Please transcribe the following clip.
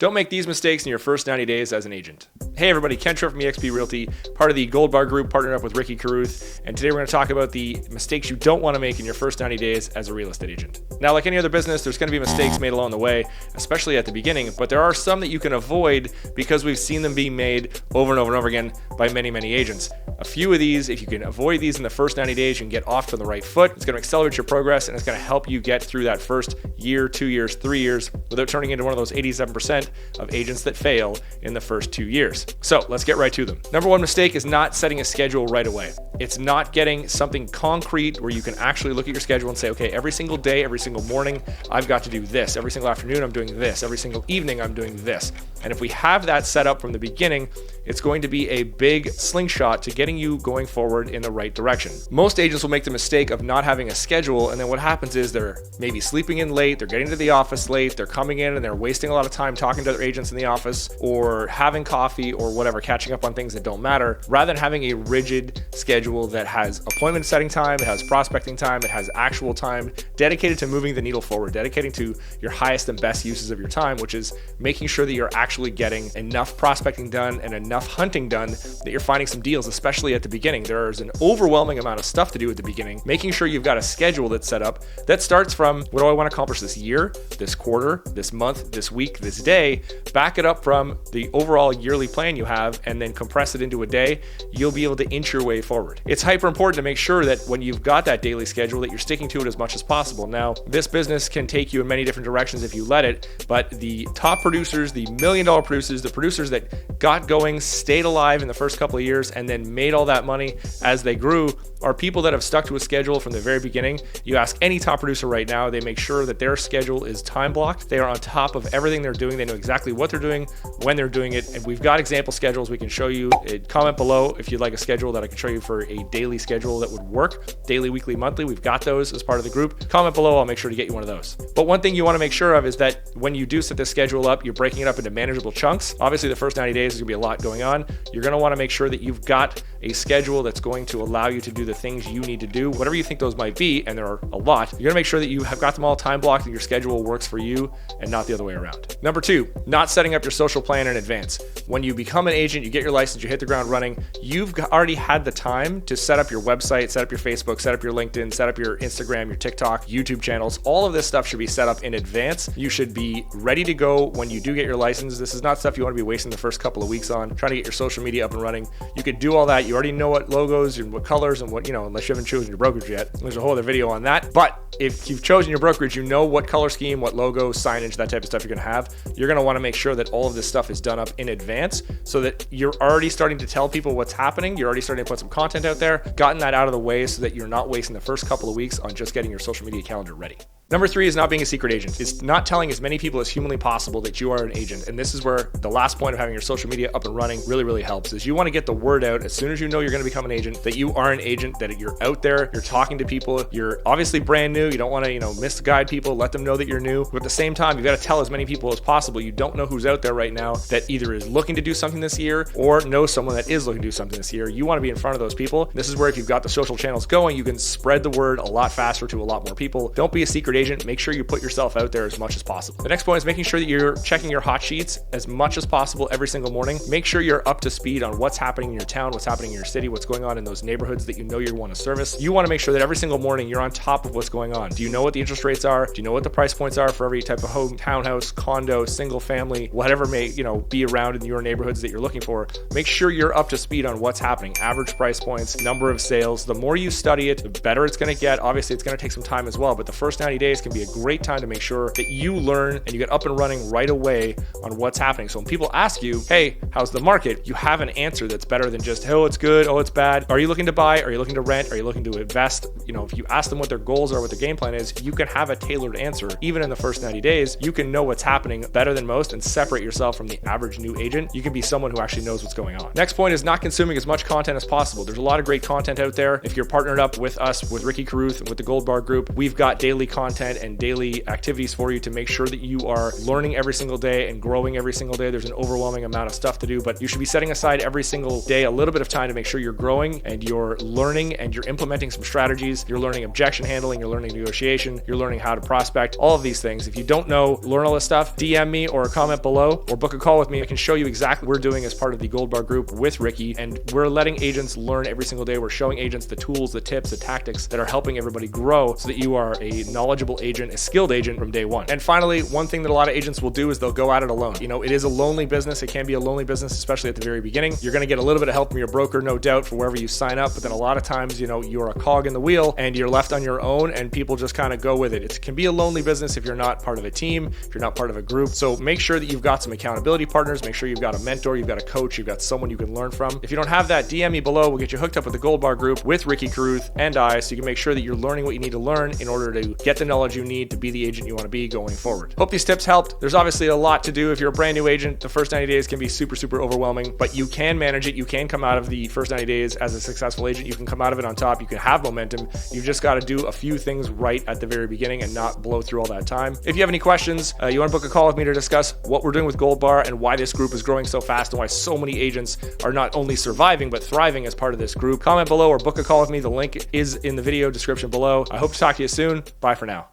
Don't make these mistakes in your first 90 days as an agent. Hey everybody, Ken Tripp from eXp Realty, part of the Gold Bar Group, partnered up with Ricky Carruth, and today we're going to talk about the mistakes you don't want to make in your first 90 days as a real estate agent. Now, like any other business, there's going to be mistakes made along the way, especially at the beginning, but there are some that you can avoid because we've seen them being made over and over and over again by many, many agents. A few of these, if you can avoid these in the first 90 days, you can get off to the right foot. It's going to accelerate your progress, and it's going to help you get through that first year, 2 years, 3 years without turning into one of those 87% of agents that fail in the first 2 years. So let's get right to them. Number one mistake is not setting a schedule right away. It's not getting something concrete where you can actually look at your schedule and say, okay, every single day, every single morning, I've got to do this. Every single afternoon, I'm doing this. Every single evening, I'm doing this. And if we have that set up from the beginning, it's going to be a big slingshot to getting you going forward in the right direction. Most agents will make the mistake of not having a schedule, and then what happens is they're maybe sleeping in late, they're getting to the office late, they're coming in and they're wasting a lot of time talking to other agents in the office or having coffee or whatever, catching up on things that don't matter, rather than having a rigid schedule that has appointment setting time, it has prospecting time, it has actual time dedicated to moving the needle forward, dedicating to your highest and best uses of your time, which is making sure that you're actually getting enough prospecting done and enough hunting done that you're finding some deals, especially at the beginning. There's an overwhelming amount of stuff to do at the beginning. Making sure you've got a schedule that's set up that starts from what do I want to accomplish this year, this quarter, this month, this week, this day, back it up from the overall yearly plan you have and then compress it into a day. You'll be able to inch your way forward. It's hyper important to make sure that when you've got that daily schedule that you're sticking to it as much as possible. Now, this business can take you in many different directions if you let it, but the top producers, the $1 million producers, the producers that got going, stayed alive in the first couple of years and then made all that money as they grew are people that have stuck to a schedule from the very beginning. You ask any top producer right now, they make sure that their schedule is time blocked. They are on top of everything they're doing. They know exactly what they're doing, when they're doing it. And we've got example schedules we can show you. Comment below if you'd like a schedule that I can show you for a daily schedule that would work. Daily, weekly, monthly. We've got those as part of the group. Comment below, I'll make sure to get you one of those. But one thing you want to make sure of is that when you do set this schedule up, you're breaking it up into manageable chunks. Obviously, the first 90 days is going to be a lot going on. You're going to want to make sure that you've got a schedule that's going to allow you to do the things you need to do, whatever you think those might be, and there are a lot. You're gonna make sure that you have got them all time blocked and your schedule works for you and not the other way around. Number two, not setting up your social plan in advance. When you become an agent, you get your license, you hit the ground running, you've already had the time to set up your website, set up your Facebook, set up your LinkedIn, set up your Instagram, your TikTok, YouTube channels. All of this stuff should be set up in advance. You should be ready to go when you do get your license. This is not stuff you want to be wasting the first couple of weeks on, trying to get your social media up and running. You could do all that. You already know what logos and what colors and what, unless you haven't chosen your brokerage yet. There's a whole other video on that. But if you've chosen your brokerage, you know what color scheme, what logo, signage, that type of stuff you're going to have. You're going to want to make sure that all of this stuff is done up in advance so that you're already starting to tell people what's happening. You're already starting to put some content out there, gotten that out of the way so that you're not wasting the first couple of weeks on just getting your social media calendar ready. Number three is not being a secret agent. It's not telling as many people as humanly possible that you are an agent. And this is where the last point of having your social media up and running really, really helps is you want to get the word out as soon as you know you're going to become an agent, that you are an agent, that you're out there, you're talking to people, you're obviously brand new. You don't want to, misguide people, let them know that you're new. But at the same time, you've got to tell as many people as possible. You don't know who's out there right now that either is looking to do something this year or knows someone that is looking to do something this year. You want to be in front of those people. This is where if you've got the social channels going, you can spread the word a lot faster to a lot more people. Don't be a secret agent. Make sure you put yourself out there as much as possible. The next point is making sure that you're checking your hot sheets as much as possible every single morning. Make sure you're up to speed on what's happening in your town, what's happening in your city, what's going on in those neighborhoods that you know you want to service. You want to make sure that every single morning you're on top of what's going on. Do you know what the interest rates are? Do you know what the price points are for every type of home, townhouse, condo, single family, whatever may, be around in your neighborhoods that you're looking for? Make sure you're up to speed on what's happening. Average price points, number of sales. The more you study it, the better it's going to get. Obviously, it's going to take some time as well, but the first 90 days can be a great time to make sure that you learn and you get up and running right away on what's happening. So when people ask you, hey, how's the market? You have an answer that's better than just, oh, it's good, oh, it's bad. Are you looking to buy? Are you looking to rent? Are you looking to invest? If you ask them what their goals are, what their game plan is, you can have a tailored answer. Even in the first 90 days, you can know what's happening better than most and separate yourself from the average new agent. You can be someone who actually knows what's going on. Next point is not consuming as much content as possible. There's a lot of great content out there. If you're partnered up with us, with Ricky Carruth and with the Gold Bar Group, we've got daily content and daily activities for you to make sure that you are learning every single day and growing every single day. There's an overwhelming amount of stuff to do, but you should be setting aside every single day a little bit of time to make sure you're growing and you're learning and you're implementing some strategies. You're learning objection handling, you're learning negotiation, you're learning how to prospect, all of these things. If you don't know, learn all this stuff, DM me or comment below or book a call with me. I can show you exactly what we're doing as part of the Gold Bar group with Ricky, and we're letting agents learn every single day. We're showing agents the tools, the tips, the tactics that are helping everybody grow so that you are a knowledgeable agent, a skilled agent from day one. And finally, one thing that a lot of agents will do is they'll go at it alone. You know, it is a lonely business. It can be a lonely business, especially at the very beginning. You're going to get a little bit of help from your broker, no doubt, for wherever you sign up. But then a lot of times, you know, you're a cog in the wheel and you're left on your own and people just kind of go with it. It can be a lonely business if you're not part of a team, if you're not part of a group. So make sure that you've got some accountability partners. Make sure you've got a mentor, you've got a coach, you've got someone you can learn from. If you don't have that, DM me below. We'll get you hooked up with the Gold Bar group with Ricky Carruth and I, so you can make sure that you're learning what you need to learn in order to get the knowledge you need to be the agent you want to be going forward. Hope these tips helped. There's obviously a lot to do. If you're a brand new agent, the first 90 days can be super overwhelming, but you can manage it. You can come out of the first 90 days as a successful agent. You can come out of it on top. You can have momentum. You've just got to do a few things right at the very beginning and not blow through all that time. If you have any questions, you want to book a call with me to discuss what we're doing with Gold Bar and why this group is growing so fast and why so many agents are not only surviving but thriving as part of this group, comment below or book a call with me. The link is in the video description below. I hope to talk to you soon. Bye for now.